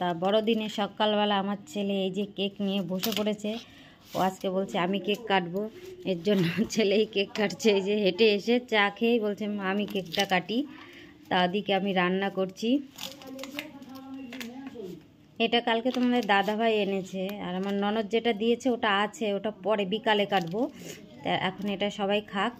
তা বড়দিনে সকালবেলা আমার ছেলে এই যে কেক নিয়ে বসে পড়েছে। ও আজকে বলছে আমি কেক কাটবো, এর জন্য ছেলেই কেক কাটছে। এই যে হেঁটে এসে চা খেয়েই বলছে মা আমি কেকটা কাটি। তা ওদিকে আমি রান্না করছি। এটা কালকে তোমাদের দাদাভাই এনেছে, আর আমার ননদ যেটা দিয়েছে ওটা আছে, ওটা পরে বিকালে কাটবো। তা এখন এটা সবাই খাক।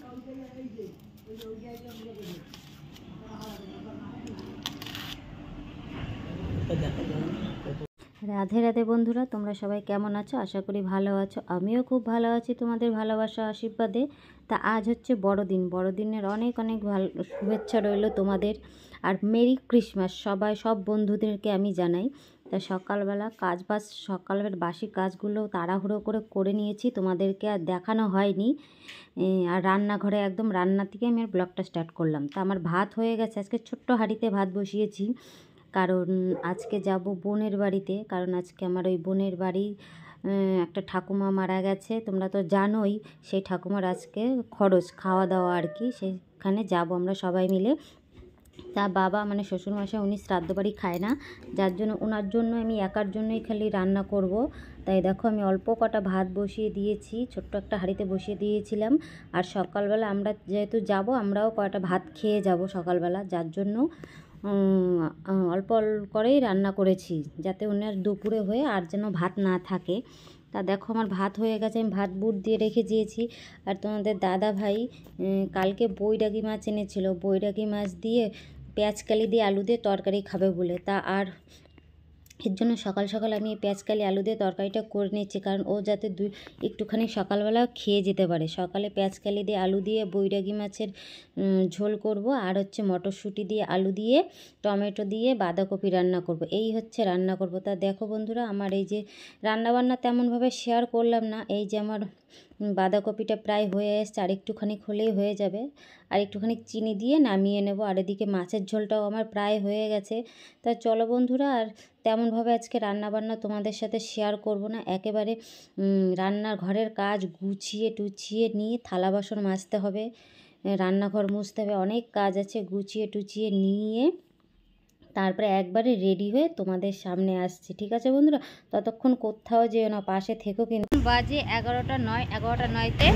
রাধে রাধে বন্ধুরা, তোমরা সবাই কেমন আছো? আশা করি ভালো আছো। আমিও খুব ভালো আছি তোমাদের ভালোবাসা আশীর্বাদে। তা আজ হচ্ছে বড়দিন, বড়দিনের অনেক অনেক ভালো শুভেচ্ছা রইল তোমাদের, আর মেরি ক্রিসমাস সব বন্ধুদেরকে আমি জানাই। তা সকালবেলা সকালের বাসি কাজগুলো তাড়াহুড়ো করে নিয়েছি, তোমাদেরকে আর দেখানো হয়নি। আর রান্নাঘরে একদম রান্না থেকে আমি আর ব্লগটা স্টার্ট করলাম। তা আমার ভাত হয়ে গেছে, আজকে ছোট্ট হাঁড়িতে ভাত বসিয়েছি, কারণ আজকে যাব বোনের বাড়িতে। কারণ আজকে আমার ওই বোনের বাড়ি একটা ঠাকুমা মারা গেছে, তোমরা তো জানোই। সেই ঠাকুমার আজকে খরচ খাওয়া দাওয়া আর কি, সেখানে যাব আমরা সবাই মিলে। তা বাবা মানে শ্বশুরমশাই উনি শ্রাদ্ধ বাড়ি খায় না, যার জন্য ওনার জন্য আমি একার জন্যই খালি রান্না করব। তাই দেখো আমি অল্প কটা ভাত বসিয়ে দিয়েছি, ছোট্ট একটা হাঁড়িতে বসিয়ে দিয়েছিলাম। আর সকালবেলা আমরা যেহেতু যাব, আমরাও কয়টা ভাত খেয়ে যাব সকালবেলা, যার জন্য অল্প করেই রান্না করেছি, যাতে ওনার দুপুরে হয়ে আর যেন ভাত না থাকে। তা দেখো আমার ভাত হয়ে গেছে, আমি ভাত বুট দিয়ে রেখে দিয়েছি। আর তোমাদের দাদা ভাই কালকে বৈরাগী মাছ এনেছিল, বৈরাগী মাছ দিয়ে পেঁয়াজকালি দিয়ে আলু দিয়ে তরকারি খাবে বলে। তা আর এর জন্য সকাল সকাল আমি এই পেঁয়াজকালি আলু দিয়ে তরকারিটা করে নিচ্ছি, কারণ ও যাতে একটুখানি সকালবেলা খেয়ে যেতে পারে। সকালে পেঁয়াজকালি দিয়ে আলু দিয়ে বৈরাগী মাছের ঝোল করব, আর হচ্ছে মটরশুঁটি দিয়ে আলু দিয়ে টমেটো দিয়ে বাঁধাকপি রান্না করব, এই হচ্ছে রান্না করব। তা দেখো বন্ধুরা, আমার এই যে রান্নাবান্না তেমনভাবে শেয়ার করলাম না। এই যে আমার বাঁধাকপিটা প্রায় হয়ে এসছে, আর একটুখানি হলেই হয়ে যাবে। আর একটুখানি চিনি দিয়ে নামিয়ে নেব। আর এদিকে মাছের ঝোলটাও আমার প্রায় হয়ে গেছে। তা চলো বন্ধুরা, আর তেমনভাবে আজকে রান্নাবান্না তোমাদের সাথে শেয়ার করব না, একেবারে রান্নার ঘরের কাজ গুছিয়ে টুছিয়ে নিয়ে থালা বাসন মাজতে হবে, রান্নাঘর মুছতে হবে, অনেক কাজ আছে, গুছিয়ে টুছিয়ে নিয়ে তারপরে একবারে রেডি হয়ে তোমাদের সামনে আসছি। ঠিক আছে বন্ধুরা, ততক্ষণ কোথাও যেও না, পাশে থেকো। কিন্তু বাজে 11:09তে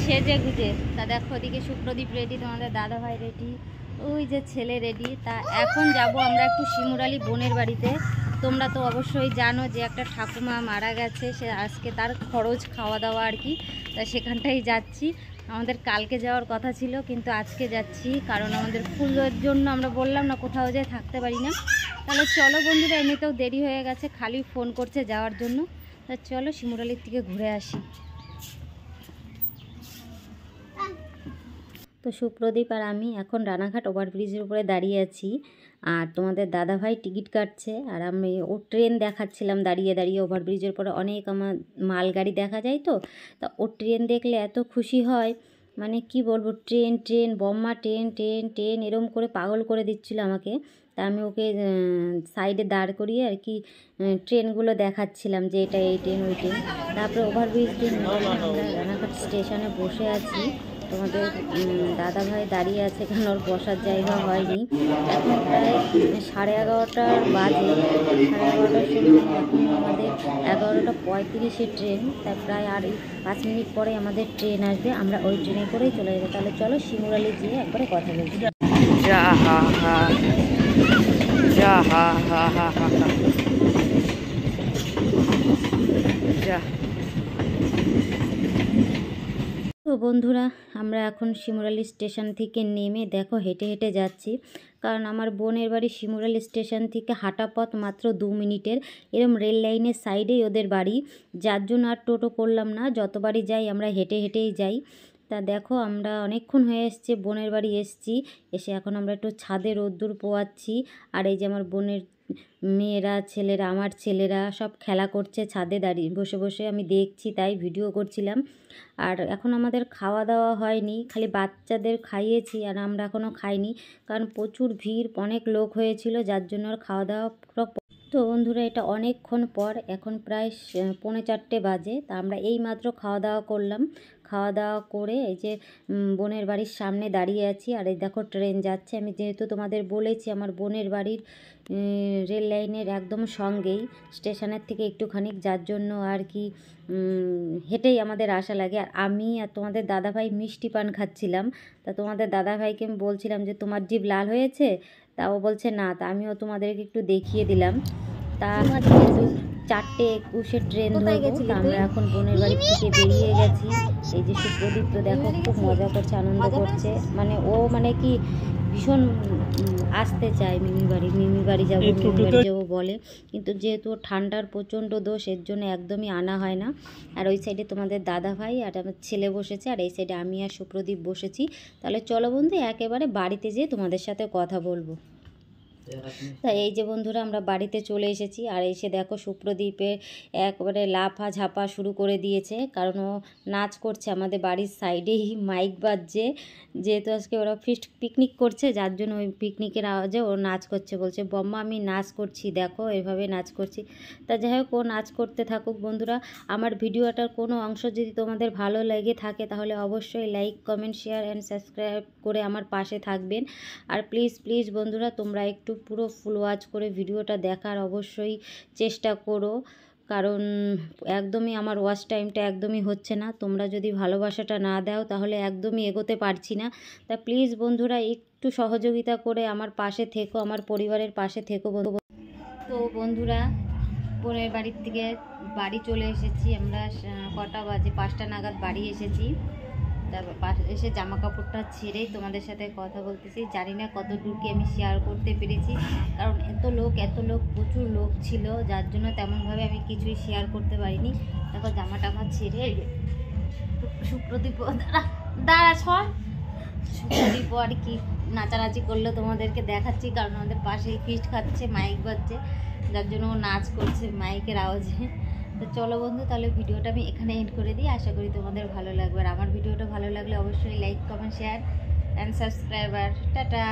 সেজে গুজে। তা দেখো ওদিকে সুপ্রদীপ রেডি, তোমাদের দাদাভাই রেডি, ওই যে ছেলে রেডি। তা এখন যাব আমরা একটু শিমুরালি বোনের বাড়িতে। তোমরা তো অবশ্যই জানো যে একটা ঠাকুমা মারা গেছে, সে আজকে তার খরচ খাওয়া দাওয়া আর কি। তা সেখানটাই যাচ্ছি। আমাদের কালকে যাওয়ার কথা ছিল, কিন্তু আজকে যাচ্ছি, কারণ আমাদের পুজোর জন্য আমরা বললাম না কোথাও যেয়ে থাকতে পারি না। তাহলে চলো বন্ধুরা, এমনিতেও দেরি হয়ে গেছে, খালি ফোন করছে যাওয়ার জন্য। তা চলো শিমুরালির থেকে ঘুরে আসি। তো সুপ্রদীপ আর আমি এখন রানাঘাট ওভারব্রিজের উপরে দাঁড়িয়ে আছি, আর তোমাদের দাদাভাই টিকিট কাটছে, আর আমি ও ট্রেন দেখাচ্ছিলাম দাঁড়িয়ে দাঁড়িয়ে। ওভারব্রিজের পরে অনেক আমার মালগাড়ি দেখা যায়, তো তা ও ট্রেন দেখলে এত খুশি হয়, মানে কি বলবো, ট্রেন ট্রেন বম্মা ট্রেন ট্রেন ট্রেন এরম করে পাগল করে দিচ্ছিল আমাকে। তা আমি ওকে সাইডে দাঁড় করিয়ে আর কি ট্রেনগুলো দেখাচ্ছিলাম, যে এটা এই ট্রেন ওই ট্রেন। তারপরে ওভারব্রিজ দিয়ে আমরা রানাঘাট স্টেশনে বসে আছি। তোমাদের দাদাভাই দাঁড়িয়ে আছে, কারণ ওর বসার জায়গা হয়নি। এখন প্রায় 11:30 বাজে, 11:30 সময়। এখন আমাদের 11:35 ট্রেন, তাই প্রায় আর 5 মিনিট পরে আমাদের ট্রেন আসবে, আমরা ওই ট্রেনে করেই চলে যাবো। তাহলে চলো শিমুরালি যেয়ে একবারে কথা বলছি। যা হা হা যা হা হা হা হা যা। তো বন্ধুরা, আমরা এখন শিমুরালি স্টেশন থেকে নেমে দেখো হেঁটে হেঁটে যাচ্ছি, কারণ আমার বোনের বাড়ি শিমুরালি স্টেশন থেকে হাঁটা পথ মাত্র 2 মিনিটের। এরম রেল লাইনের সাইডেই ওদের বাড়ি, যার জন্য আর টোটো করলাম না, যতবারই যাই আমরা হেঁটে হেঁটেই যাই। তা দেখো আমরা অনেকক্ষণ হয়ে এসছে, বোনের বাড়ি এসছি, এসে এখন আমরা একটু ছাদে রোদ্দুর পোয়াচ্ছি। আর এই যে আমার বোনের মেয়েরা ছেলেরা, আমার ছেলেরা সব খেলা করছে ছাদে দাঁড়িয়ে বসে বসে, আমি দেখছি, তাই ভিডিও করছিলাম। আর এখন আমাদের খাওয়া দাওয়া হয়নি, খালি বাচ্চাদের খাইয়েছি, আর আমরা এখনও খাইনি, কারণ প্রচুর ভিড়, অনেক লোক হয়েছিল, যার জন্য আর খাওয়া দাওয়া। তো তো বন্ধুরা এটা অনেকক্ষণ পর, এখন প্রায় 3:45 বাজে। তা আমরা এই মাত্র খাওয়া দাওয়া করলাম। খাওয়া দাওয়া করে এই যে বোনের বাড়ির সামনে দাঁড়িয়ে আছি। আর এই দেখো ট্রেন যাচ্ছে। আমি যেহেতু তোমাদের বলেছি আমার বোনের বাড়ির রেল লাইনের একদম সঙ্গেই, স্টেশনের থেকে একটুখানি, যার জন্য আর কি হেঁটেই আমাদের আসা লাগে। আর আমি আর তোমাদের দাদাভাই মিষ্টি পান খাচ্ছিলাম। তা তোমাদের দাদাভাইকে আমি বলছিলাম যে তোমার জিভ লাল হয়েছে? তা ও বলছে না। তা আমিও তোমাদেরকে একটু দেখিয়ে দিলাম। তা যেহেতু 4:21 ট্রেন ধরবো, তা আমরা এখন বোনের বাড়ি থেকে বেরিয়ে গেছি। এই যে সুপ্রদীপ তো দেখো খুব মজা করছে, আনন্দ করছে। মানে ও মানে কি ভীষণ আসতে চায় মিমি বাড়ি যাবো বলে, কিন্তু যেহেতু ঠান্ডার প্রচণ্ড দোষ, এর জন্য একদমই আনা হয় না। আর ওই সাইডে তোমাদের দাদা ভাই আর আমার ছেলে বসেছে, আর এই সাইডে আমি আর সুপ্রদীপ বসেছি। তাহলে চলো বন্ধু একেবারে বাড়িতে যেয়ে তোমাদের সাথে কথা বলবো। তা এই যে বন্ধুরা আমরা বাড়িতে চলে এসেছি। আর এসে দেখো সুপ্রদীপে একবারে লাফা ঝাপা শুরু করে দিয়েছে, কারণ ও নাচ করছে। আমাদের বাড়ির সাইডেই মাইক বাজছে, যেহেতু আজকে ওরা পিকনিক করছে, যার জন্য ওই পিকনিকের আওয়াজে ও নাচ করছে। বলছে বম্মা আমি নাচ করছি, দেখো এভাবে নাচ করছি। তা যাই হোক, ও নাচ করতে থাকুক। বন্ধুরা আমার ভিডিওটার কোনো অংশ যদি তোমাদের ভালো লেগে থাকে তাহলে অবশ্যই like, comment, share and subscribe করে আমার পাশে থাকবেন। আর প্লিজ বন্ধুরা তোমরা একটু পুরো ফুল ওয়াচ করে ভিডিওটা দেখার অবশ্যই চেষ্টা করো, কারণ একদমই আমার ওয়াচ টাইমটা একদমই হচ্ছে না। তোমরা যদি ভালোবাসাটা না দাও তাহলে একদমই এগোতে পারছি না। তা প্লিজ বন্ধুরা একটু সহযোগিতা করে আমার পাশে থেকো, আমার পরিবারের পাশে থেকো। তো বন্ধুরা বোনের বাড়ির থেকে বাড়ি চলে এসেছি আমরা। কটা বাজে? 5টা নাগাদ বাড়ি এসেছি। তারপর এসে জামা কাপড়টা ছেড়েই তোমাদের সাথে কথা বলতেছি। জানি না কতদূর কি আমি শেয়ার করতে পেরেছি, কারণ এত লোক প্রচুর লোক ছিল, যার জন্য তেমনভাবে আমি কিছুই শেয়ার করতে পারিনি। দেখো জামা টামা ছেড়ে সুপ্রদীপ দাঁড়া ছড় সুপ্রদীপ আর কি নাচানাচি করলো তোমাদেরকে দেখাচ্ছি, কারণ আমাদের পাশেই ফিস্ট খাচ্ছে, মাইক বাজছে, যার জন্য ও নাচ করছে মাইকের আওয়াজে। তো চলো বন্ধু তাহলে ভিডিওটা আমি এখানে এন্ড করে দিই। আশা করি তোমাদের ভালো লাগবে। আর আমার ভিডিওটা ভালো লাগলে অবশ্যই like, comment, share and subscriber. Tata.